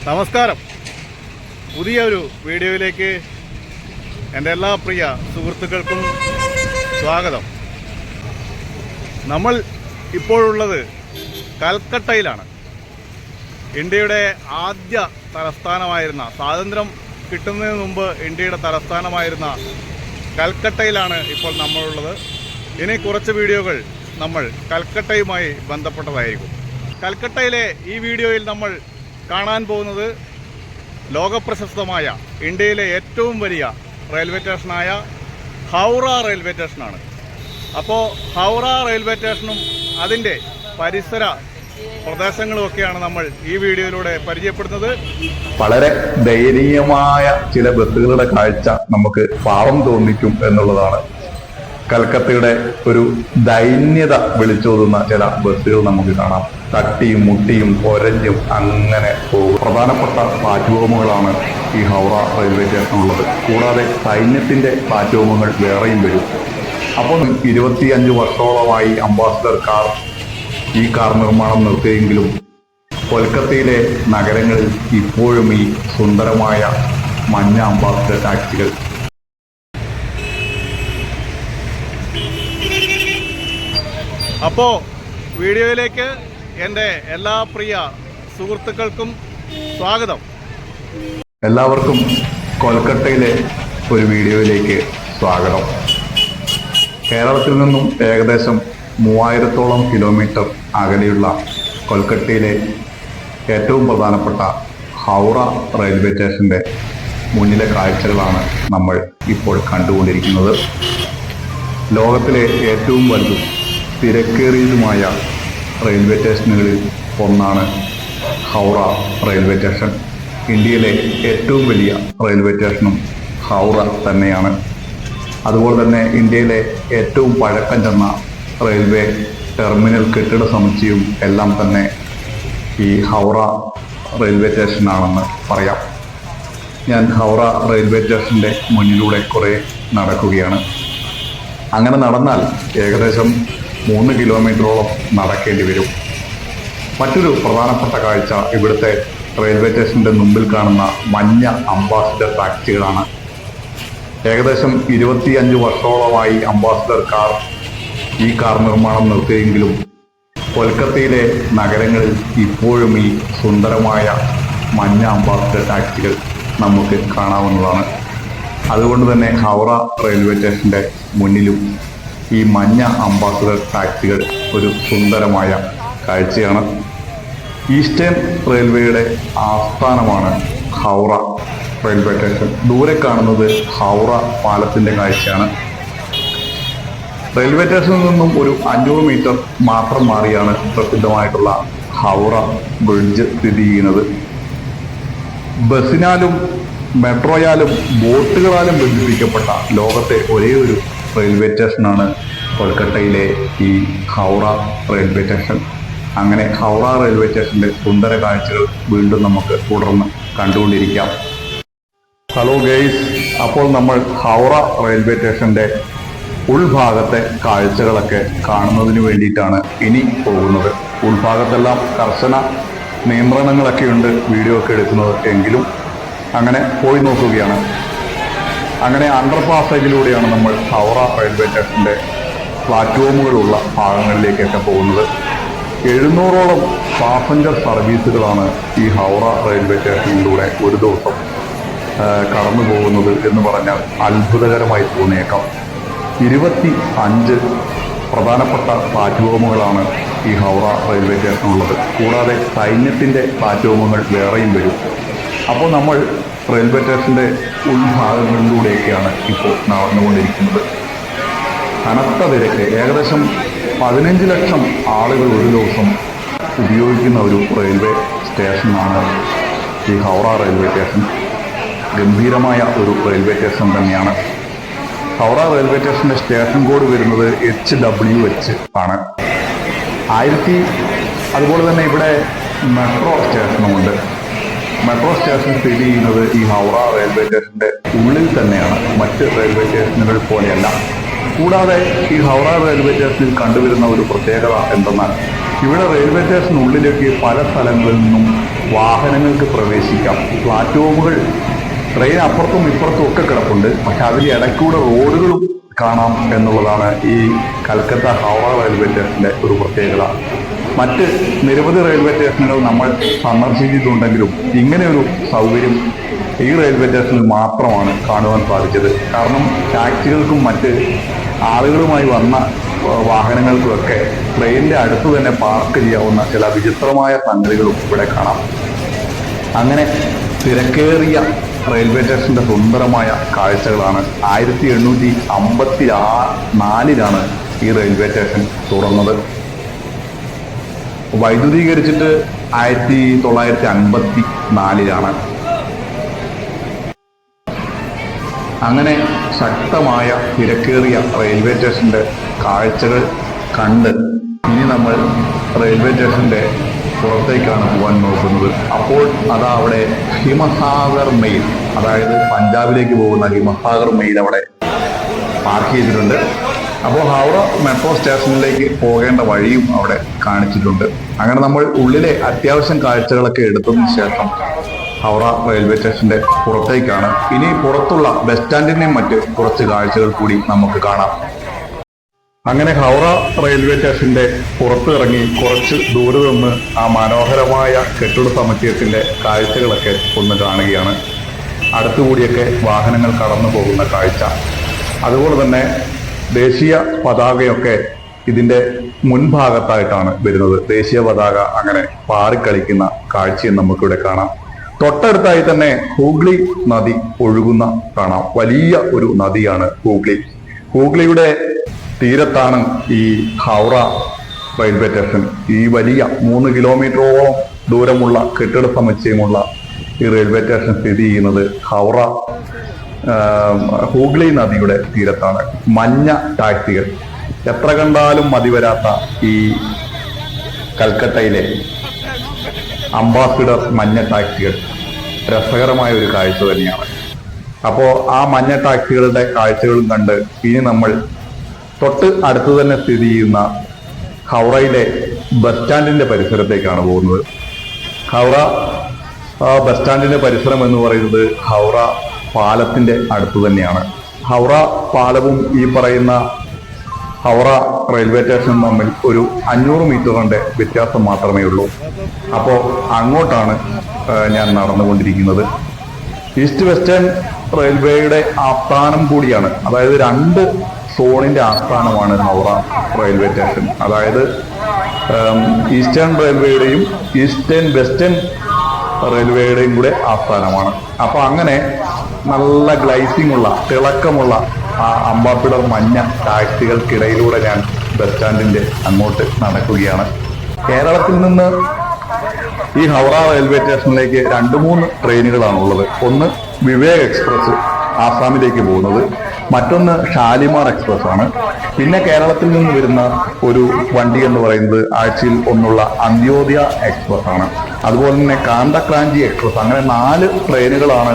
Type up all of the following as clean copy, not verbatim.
നമസ്കാരം. പുതിയൊരു വീഡിയോയിലേക്ക് എൻ്റെ എല്ലാ പ്രിയ സുഹൃത്തുക്കൾക്കും സ്വാഗതം. നമ്മൾ ഇപ്പോഴുള്ളത് കൽക്കട്ടയിലാണ്. ഇന്ത്യയുടെ ആദ്യ തലസ്ഥാനമായിരുന്ന, സ്വാതന്ത്ര്യം കിട്ടുന്നതിന് മുമ്പ് ഇന്ത്യയുടെ തലസ്ഥാനമായിരുന്ന കൽക്കട്ടയിലാണ് ഇപ്പോൾ നമ്മളുള്ളത്. ഇനി കുറച്ച് വീഡിയോകൾ നമ്മൾ കൽക്കട്ടയുമായി ബന്ധപ്പെട്ടതായിരിക്കും. കൽക്കട്ടയിലെ ഈ വീഡിയോയിൽ നമ്മൾ കാണാൻ പോകുന്നത് ലോകപ്രശസ്തമായ ഇന്ത്യയിലെ ഏറ്റവും വലിയ റെയിൽവേ സ്റ്റേഷനായ ഹൗറ റെയിൽവേ സ്റ്റേഷനാണ്. അപ്പോൾ ഹൗറ റെയിൽവേ സ്റ്റേഷനും അതിൻ്റെ പരിസര പ്രദേശങ്ങളുമൊക്കെയാണ് നമ്മൾ ഈ വീഡിയോയിലൂടെ പരിചയപ്പെടുന്നത്. വളരെ ദയനീയമായ ചില ബസ്സുകളുടെ കാഴ്ച നമുക്ക് പാവം തോന്നിക്കും എന്നുള്ളതാണ്. കൽക്കത്തയുടെ ഒരു ദൈന്യത വിളിച്ചോതുന്ന ചില ബസ്സുകൾ നമുക്ക് കാണാം. തട്ടിയും മുട്ടിയും ഒരഞ്ഞും അങ്ങനെ പോകും. പ്രധാനപ്പെട്ട പ്ലാറ്റ്ഫോമുകളാണ് ഈ ഹൗറ റെയിൽവേ സ്റ്റേഷനുള്ളത്. കൂടാതെ സൈന്യത്തിന്റെ പ്ലാറ്റ്ഫോമുകൾ വേറെയും വരും. അപ്പോൾ 25 വർഷത്തോളമായി അംബാസഡർ കാർ ഈ കാർ നിർമ്മാണം നിർത്തിയെങ്കിലും കൊൽക്കത്തയിലെ നഗരങ്ങളിൽ ഇപ്പോഴും ഈ സുന്ദരമായ മഞ്ഞ അംബാസഡർ ടാക്സികൾ. അപ്പോൾ വീഡിയോയിലേക്ക് എൻ്റെ എല്ലാ പ്രിയ സുഹൃത്തുക്കൾക്കും സ്വാഗതം. എല്ലാവർക്കും കൊൽക്കത്തയിലെ ഒരു വീഡിയോയിലേക്ക് സ്വാഗതം. കേരളത്തിൽ നിന്നും ഏകദേശം 3000-ഓളം കിലോമീറ്റർ അകലെയുള്ള കൊൽക്കത്തയിലെ ഏറ്റവും പ്രധാനപ്പെട്ട ഹൗറ റെയിൽവേ സ്റ്റേഷന്റെ മുന്നിലെ കാഴ്ചകളാണ് നമ്മൾ ഇപ്പോൾ കണ്ടുകൊണ്ടിരിക്കുന്നത്. ലോകത്തിലെ ഏറ്റവും വലുതും തിരക്കേറിയതുമായ റെയിൽവേ സ്റ്റേഷനുകളിൽ ഒന്നാണ് ഹൗറ റെയിൽവേ സ്റ്റേഷൻ. ഇന്ത്യയിലെ ഏറ്റവും വലിയ റെയിൽവേ സ്റ്റേഷനും ഹൗറ തന്നെയാണ്. അതുപോലെ തന്നെ ഇന്ത്യയിലെ ഏറ്റവും പഴക്കം ചെന്ന റെയിൽവേ ടെർമിനൽ കെട്ടിട സമുച്ചയവും എല്ലാം തന്നെ ഈ ഹൗറ റെയിൽവേ സ്റ്റേഷനാണെന്ന് പറയാം. ഞാൻ ഹൗറ റെയിൽവേ സ്റ്റേഷൻ്റെ മുന്നിലൂടെ കുറേ നടക്കുകയാണ്. അങ്ങനെ നടന്നാൽ ഏകദേശം 3 കിലോമീറ്ററോളം നടക്കേണ്ടി വരും. മറ്റൊരു പ്രധാനപ്പെട്ട കാഴ്ച ഇവിടുത്തെ റെയിൽവേ സ്റ്റേഷന്റെ മുമ്പിൽ കാണുന്ന മഞ്ഞ അംബാസഡർ ടാക്സികളാണ്. ഏകദേശം 25 വർഷത്തോളമായി അംബാസഡർ കാർ ഈ കാർ നിർമ്മാണം നിർത്തിയെങ്കിലും കൊൽക്കത്തയിലെ നഗരങ്ങളിൽ ഇപ്പോഴും ഈ സുന്ദരമായ മഞ്ഞ അംബാസഡർ ടാക്സികൾ നമുക്ക് കാണാവുന്നതാണ്. അതുകൊണ്ട് തന്നെ ഹൗറ റെയിൽവേ സ്റ്റേഷന്റെ മുന്നിലും ഈ മഞ്ഞ അംബാസഡർ ടാക്സികൾ ഒരു സുന്ദരമായ കാഴ്ചയാണ്. ഈസ്റ്റേൺ റെയിൽവേയുടെ ആസ്ഥാനമാണ് ഹൗറ റെയിൽവേ സ്റ്റേഷൻ. ദൂരെ കാണുന്നത് ഹൗറ പാലത്തിന്റെ കാഴ്ചയാണ്. റെയിൽവേ സ്റ്റേഷനിൽ നിന്നും ഒരു 500 മീറ്റർ മാത്രം മാറിയാണ് പ്രസിദ്ധമായിട്ടുള്ള ഹൗറ ബ്രിഡ്ജ് സ്ഥിതി ചെയ്യുന്നത്. ബസ്സിനാലും മെട്രോയാലും ബോട്ടുകളാലും ബന്ധിപ്പിക്കപ്പെട്ട ലോകത്തെ ഒരേ ഒരു റെയിൽവേ സ്റ്റേഷനാണ് കൊൽക്കത്തയിലെ ഈ ഹൗറ റെയിൽവേ സ്റ്റേഷൻ. അങ്ങനെ ഹൗറ റെയിൽവേ സ്റ്റേഷന്റെ സുന്ദര കാഴ്ചകൾ വീണ്ടും നമുക്ക് തുടർന്ന് കണ്ടുകൊണ്ടിരിക്കാം. ഹലോ ഗൈസ്, അപ്പോൾ നമ്മൾ ഹൗറ റെയിൽവേ സ്റ്റേഷന്റെ ഉൾഭാഗത്തെ കാഴ്ചകളൊക്കെ കാണുന്നതിന് വേണ്ടിയിട്ടാണ് ഇനി പോകുന്നത്. ഉൾഭാഗത്തെല്ലാം കർശന നിയന്ത്രണങ്ങളൊക്കെയുണ്ട് വീഡിയോ ഒക്കെ എടുക്കുന്നത്. എങ്കിലും അങ്ങനെ പോയി നോക്കുകയാണ്. അങ്ങനെ അണ്ടർ പാസേജിലൂടെയാണ് നമ്മൾ ഹൗറ റെയിൽവേ സ്റ്റേഷന്റെ പ്ലാറ്റ്ഫോമുകളുള്ള ഭാഗങ്ങളിലേക്കൊക്കെ പോകുന്നത്. 700ഓളം പാസഞ്ചർ സർവീസുകളാണ് ഈ ഹൗറ റെയിൽവേ സ്റ്റേഷനിലൂടെ ഒരു ദിവസം കടന്നു പോകുന്നത് എന്ന് പറഞ്ഞാൽ അത്ഭുതകരമായി തോന്നിയേക്കാം. 25 പ്രധാനപ്പെട്ട പ്ലാറ്റ്ഫോമുകളാണ് ഈ ഹൗറ റെയിൽവേ സ്റ്റേഷനുള്ളത്. കൂടാതെ സൈന്യത്തിന്റെ പ്ലാറ്റ്ഫോമുകൾ വേറെയും വരും. അപ്പോൾ നമ്മൾ റെയിൽവേ സ്റ്റേഷന്റെ ഉൾഭാഗങ്ങളിലൂടെയൊക്കെയാണ് ഇപ്പോൾ നടന്നുകൊണ്ടിരിക്കുന്നത്. കനത്ത തിരക്ക്, ഏകദേശം 15 ലക്ഷം ആളുകൾ ഒരു ദിവസം ഉപയോഗിക്കുന്ന ഒരു റെയിൽവേ സ്റ്റേഷനാണ് ഈ ഹൗറ റെയിൽവേ സ്റ്റേഷൻ. ഗംഭീരമായ ഒരു റെയിൽവേ സ്റ്റേഷൻ തന്നെയാണ്. ഹൗറ റെയിൽവേ സ്റ്റേഷന്റെ സ്റ്റേഷൻ കോഡ് വരുന്നത് HWH ആണ്. അതുപോലെ തന്നെ ഇവിടെ മെട്രോ സ്റ്റേഷനുമുണ്ട്. മെട്രോ സ്റ്റേഷൻ സ്ഥിതി ചെയ്യുന്നത് ഈ ഹൗറ റെയിൽവേ സ്റ്റേഷന്റെ ഉള്ളിൽ തന്നെയാണ്. മറ്റ് റെയിൽവേ സ്റ്റേഷനുകൾ പോലെയല്ല. കൂടാതെ ഈ ഹൗറ റെയിൽവേ സ്റ്റേഷനിൽ കണ്ടുവരുന്ന ഒരു പ്രത്യേകത എന്തെന്നാൽ ഇവിടെ റെയിൽവേ സ്റ്റേഷനുള്ളിലേക്ക് പല സ്ഥലങ്ങളിൽ നിന്നും വാഹനങ്ങൾക്ക് പ്രവേശിക്കാം. പ്ലാറ്റ്ഫോമുകൾ ട്രെയിൻ അപ്പുറത്തും ഇപ്പുറത്തും ഒക്കെ കിടപ്പുണ്ട്. പക്ഷെ അതിൽ ഇടയ്ക്കൂടെ റോഡുകളും കാണാം എന്നുള്ളതാണ് ഈ കൽക്കത്ത ഹൗറ റെയിൽവേ സ്റ്റേഷന്റെ ഒരു പ്രത്യേകത. മറ്റ് നിരവധി റെയിൽവേ സ്റ്റേഷനുകൾ നമ്മൾ സന്ദർശിച്ചിട്ടുണ്ടെങ്കിലും ഇങ്ങനെയൊരു സൗകര്യം ഈ റെയിൽവേ സ്റ്റേഷനിൽ മാത്രമാണ് കാണുവാൻ സാധിച്ചത്. കാരണം ടാക്സികൾക്കും മറ്റ് ആളുകളുമായി വന്ന വാഹനങ്ങൾക്കുമൊക്കെ ട്രെയിനിന്റെ അടുത്ത് തന്നെ പാർക്ക് ചെയ്യാവുന്ന ചില വിചിത്രമായ സംഗതികളും ഇവിടെ കാണാം. അങ്ങനെ തിരക്കേറിയ റെയിൽവേ സ്റ്റേഷന്റെ സുന്ദരമായ കാഴ്ചകളാണ്. 1854 ഈ റെയിൽവേ സ്റ്റേഷൻ തുറന്നത്. വൈദ്യുതീകരിച്ചിട്ട് 1954. അങ്ങനെ ശക്തമായ തിരക്കേറിയ റെയിൽവേ സ്റ്റേഷന്റെ കാഴ്ചകൾ കണ്ട് ഇനി നമ്മൾ റെയിൽവേ സ്റ്റേഷന്റെ പുറത്തേക്കാണ് പോകാൻ നോക്കുന്നത്. അപ്പോൾ അതാ അവിടെ ഹിമസാഗർ മെയിൽ, അതായത് പഞ്ചാബിലേക്ക് പോകുന്ന ഹിമസാഗർ മെയിൽ അവിടെ പാർക്ക് ചെയ്തിട്ടുണ്ട്. അപ്പോൾ ഹൗറ മെട്രോ സ്റ്റേഷനിലേക്ക് പോകേണ്ട വഴിയും അവിടെ കാണിച്ചിട്ടുണ്ട്. അങ്ങനെ നമ്മൾ ഉള്ളിലെ അത്യാവശ്യം കാഴ്ചകളൊക്കെ എടുത്തതിന് ശേഷം ഹൗറ റെയിൽവേ സ്റ്റേഷന്റെ പുറത്തേക്കാണ്. ഇനി പുറത്തുള്ള ബസ് സ്റ്റാൻഡിന്റെയും മറ്റ് കുറച്ച് കാഴ്ചകൾ കൂടി നമുക്ക് കാണാം. അങ്ങനെ ഹൗറ റെയിൽവേ സ്റ്റേഷന്റെ പുറത്ത് ഇറങ്ങി കുറച്ച് ദൂരെ നിന്ന് ആ മനോഹരമായ കെട്ടിട സമുച്ചയത്തിന്റെ കാഴ്ചകളൊക്കെ ഒന്ന് കാണുകയാണ്. അടുത്തുകൂടിയൊക്കെ വാഹനങ്ങൾ കടന്നു പോകുന്ന കാഴ്ച, അതുപോലെ തന്നെ ദേശീയ പതാകയൊക്കെ ഇതിന്റെ മുൻഭാഗത്തായിട്ടാണ് വരുന്നത്. ദേശീയ പതാക അങ്ങനെ പാറിക്കളിക്കുന്ന കാഴ്ചയും നമുക്കിവിടെ കാണാം. തൊട്ടടുത്തായി തന്നെ ഹൂഗ്ലി നദി ഒഴുകുന്ന കാണാം. വലിയ ഒരു നദിയാണ് ഹൂഗ്ലി. ഹൂഗ്ലിയുടെ തീരത്താണ് ഈ ഹൗറ റെയിൽവേ സ്റ്റേഷൻ. ഈ വലിയ 3 കിലോമീറ്ററോളം ദൂരമുള്ള കെട്ടിട സമുച്ചയമുള്ള ഈ റെയിൽവേ സ്റ്റേഷൻ സ്ഥിതി ചെയ്യുന്നത് ഹൗറ ഹൂഗ്ലി നദിയുടെ തീരത്താണ്. മഞ്ഞ ടാക്സികൾ, എത്ര കണ്ടാലും മതി വരാത്ത ഈ കൽക്കട്ടയിലെ അംബാസിഡർ മഞ്ഞ ടാക്സികൾ രസകരമായ ഒരു കാഴ്ച തന്നെയാണ്. അപ്പോൾ ആ മഞ്ഞ ടാക്സികളുടെ കാഴ്ചകളും കണ്ട് ഇനി നമ്മൾ തൊട്ട് അടുത്ത് തന്നെ സ്ഥിതി ചെയ്യുന്ന ഹൗറയിലെ ബസ് സ്റ്റാൻഡിന്റെ പരിസരത്തേക്കാണ് പോകുന്നത്. ഹൗറ ബസ് സ്റ്റാൻഡിന്റെ പരിസരം എന്ന് പറയുന്നത് ഹൗറ പാലത്തിന്റെ അടുത്ത് തന്നെയാണ്. ഹൗറ പാലവും ഈ പറയുന്ന ഹൗറ റെയിൽവേ സ്റ്റേഷനും തമ്മിൽ ഒരു 500 മീറ്ററിന്റെ വ്യത്യാസം മാത്രമേ ഉള്ളൂ. അപ്പോൾ അങ്ങോട്ടാണ് ഞാൻ നടന്നുകൊണ്ടിരിക്കുന്നത്. ഈസ്റ്റ് വെസ്റ്റേൺ റെയിൽവേയുടെ ആസ്ഥാനം കൂടിയാണ്. അതായത് 2 സോണിന്റെ ആസ്ഥാനമാണ് ഹൗറ റെയിൽവേ സ്റ്റേഷൻ. അതായത് ഈസ്റ്റേൺ റെയിൽവേയുടെയും ഈസ്റ്റേൺ വെസ്റ്റേൺ റെയിൽവേയുടെയും കൂടെ ആസ്ഥാനമാണ്. അപ്പൊ അങ്ങനെ നല്ല ഗ്ലൈസിംഗ് ഉള്ള തിളക്കമുള്ള ആ അംബാസിഡർ മഞ്ഞ ടാക്സികൾക്കിടയിലൂടെ ഞാൻ ബസ് സ്റ്റാൻഡിന്റെ അങ്ങോട്ട് നടക്കുകയാണ്. കേരളത്തിൽ നിന്ന് ഈ ഹൗറ റെയിൽവേ സ്റ്റേഷനിലേക്ക് 2-3 ട്രെയിനുകളാണുള്ളത്. ഒന്ന് വിവേക് എക്സ്പ്രസ് ആസാമിലേക്ക് പോകുന്നത്, മറ്റൊന്ന് ഷാലിമാർ എക്സ്പ്രസ് ആണ്. പിന്നെ കേരളത്തിൽ നിന്ന് വരുന്ന ഒരു വണ്ടി എന്ന് പറയുന്നത് ആഴ്ചയിൽ ഒന്നുള്ള അന്ത്യോദയ എക്സ്പ്രസ് ആണ്. അതുപോലെ തന്നെ കാന്തക്രാഞ്ചി എക്സ്പ്രസ്. അങ്ങനെ 4 ട്രെയിനുകളാണ്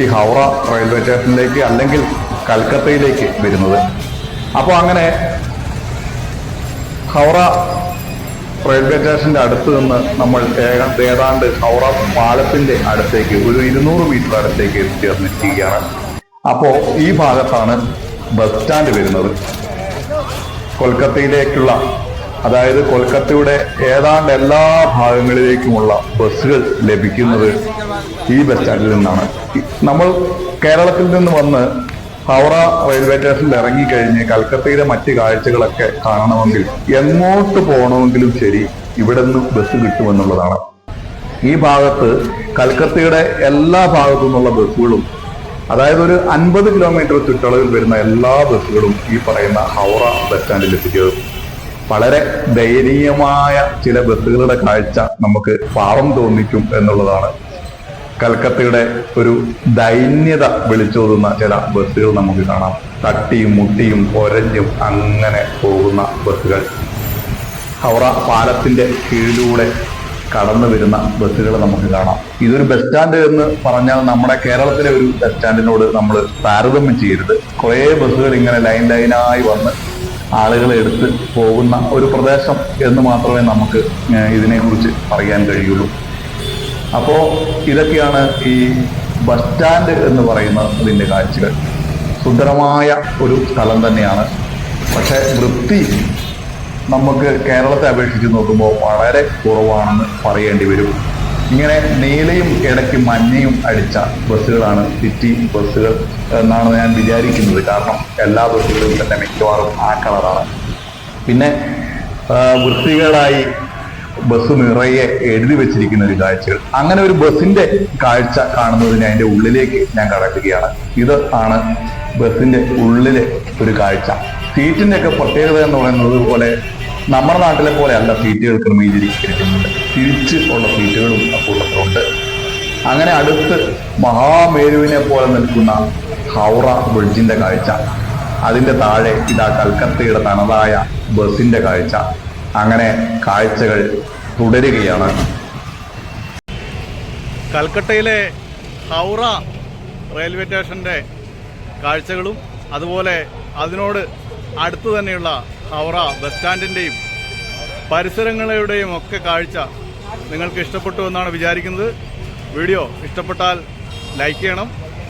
ഈ ഹൗറ റെയിൽവേ സ്റ്റേഷനിലേക്ക് അല്ലെങ്കിൽ കൽക്കത്തയിലേക്ക് വരുന്നത്. അപ്പോൾ അങ്ങനെ ഹൗറ റെയിൽവേ സ്റ്റേഷന്റെ അടുത്ത് നിന്ന് നമ്മൾ ഏതാണ്ട് ഹൗറ പാലത്തിന്റെ അടുത്തേക്ക് ഒരു 200 മീറ്റർ അടുത്തേക്ക് എത്തിച്ചേർന്നിരിക്കുകയാണ്. അപ്പോ ഈ ഭാഗത്താണ് ബസ് സ്റ്റാൻഡ് വരുന്നത്. കൊൽക്കത്തയിലേക്കുള്ള, അതായത് കൊൽക്കത്തയുടെ ഏതാണ്ട് എല്ലാ ഭാഗങ്ങളിലേക്കുമുള്ള ബസ്സുകൾ ലഭിക്കുന്നത് ഈ ബസ് സ്റ്റാൻഡിൽ നിന്നാണ്. നമ്മൾ കേരളത്തിൽ നിന്ന് വന്ന് ഹൗറ റെയിൽവേ സ്റ്റേഷനിൽ ഇറങ്ങിക്കഴിഞ്ഞ് കൽക്കത്തയിലെ മറ്റ് കാഴ്ചകളൊക്കെ കാണണമെങ്കിൽ എങ്ങോട്ട് പോകണമെങ്കിലും ശരി ഇവിടെ നിന്ന് ബസ് കിട്ടുമെന്നുള്ളതാണ്. ഈ ഭാഗത്ത് കൽക്കത്തയുടെ എല്ലാ ഭാഗത്തു നിന്നുള്ള ബസ്സുകളും, അതായത് ഒരു 50 കിലോമീറ്റർ ചുറ്റളവിൽ വരുന്ന എല്ലാ ബസ്സുകളും ഈ പറയുന്ന ഹൗറ ബസ് സ്റ്റാൻഡിൽ എത്തിച്ചേരും. വളരെ ദയനീയമായ ചില ബസ്സുകളുടെ കാഴ്ച നമുക്ക് പാവം തോന്നിക്കും എന്നുള്ളതാണ്. കൽക്കത്തയുടെ ഒരു ദൈന്യത വിളിച്ചോതുന്ന ചില ബസ്സുകൾ നമുക്ക് കാണാം. തട്ടിയും മുട്ടിയും ഒരഞ്ഞും അങ്ങനെ പോകുന്ന ബസ്സുകൾ. ഹൗറ പാലത്തിന്റെ കീഴിലൂടെ കടന്നു വരുന്ന ബസ്സുകൾ നമുക്ക് കാണാം. ഇതൊരു ബസ് സ്റ്റാൻഡ് എന്ന് പറഞ്ഞാൽ നമ്മുടെ കേരളത്തിലെ ഒരു ബസ് സ്റ്റാൻഡിനോട് നമ്മൾ താരതമ്യം ചെയ്യരുത്. കുറേ ബസ്സുകൾ ഇങ്ങനെ ലൈനായി വന്ന് ആളുകളെ എടുത്ത് പോകുന്ന ഒരു പ്രദേശം എന്ന് മാത്രമേ നമുക്ക് ഇതിനെക്കുറിച്ച് പറയാൻ കഴിയുള്ളൂ. അപ്പോൾ ഇതൊക്കെയാണ് ഈ ബസ് സ്റ്റാൻഡ് എന്ന് പറയുന്ന അതിൻ്റെ കാഴ്ചകൾ. സുന്ദരമായ ഒരു സ്ഥലം തന്നെയാണ്. പക്ഷെ വൃത്തി നമുക്ക് കേരളത്തെ അപേക്ഷിച്ച് നോക്കുമ്പോൾ വളരെ കുറവാണെന്ന് പറയേണ്ടി വരും. ഇങ്ങനെ നീലയും ഇടയ്ക്ക് മഞ്ഞയും അടിച്ച ബസ്സുകളാണ് സിറ്റി ബസ്സുകൾ എന്നാണ് ഞാൻ വിചാരിക്കുന്നത്. കാരണം എല്ലാ ബസ്സുകളും തന്നെ മിക്കവാറും ആ കളറാണ്. പിന്നെ വൃത്തികേടായി ബസ് നിറയെ എഴുതി വെച്ചിരിക്കുന്ന ഒരു കാഴ്ചകൾ. അങ്ങനെ ഒരു ബസ്സിന്റെ കാഴ്ച കാണുന്നതിന് അതിന്റെ ഉള്ളിലേക്ക് ഞാൻ കടക്കുകയാണ്. ഇത് ആണ് ബസ്സിന്റെ ഉള്ളിലെ ഒരു കാഴ്ച. സീറ്റിന്റെ ഒക്കെ പ്രത്യേകത എന്ന് പറയുന്നത് പോലെ നമ്മുടെ നാട്ടിലെ പോലെ അല്ല സീറ്റുകൾ ക്രമീകരിച്ചിരിക്കുന്നത്. തിരിച്ച് ഉള്ള സീറ്റുകളും കൂട്ടത്തിലുണ്ട്. അങ്ങനെ അടുത്ത് മഹാമേരുവിനെ പോലെ നിൽക്കുന്ന ഹൗറ ബ്രിഡ്ജിന്റെ കാഴ്ച. അതിന്റെ താഴെ ഇതാ കൽക്കത്തയുടെ തനതായ ബസിന്റെ കാഴ്ച. അങ്ങനെ കാഴ്ചകൾ തുടരുകയാണ്. കൽക്കട്ടയിലെ ഹൗറ റെയിൽവേ സ്റ്റേഷൻ്റെ കാഴ്ചകളും അതുപോലെ അതിനോട് അടുത്ത് തന്നെയുള്ള ഹൗറ ബസ് സ്റ്റാൻഡിൻ്റെയും പരിസരങ്ങളുടെയും ഒക്കെ കാഴ്ച നിങ്ങൾക്ക് ഇഷ്ടപ്പെട്ടു എന്നാണ് വിചാരിക്കുന്നത്. വീഡിയോ ഇഷ്ടപ്പെട്ടാൽ ലൈക്ക് ചെയ്യണം.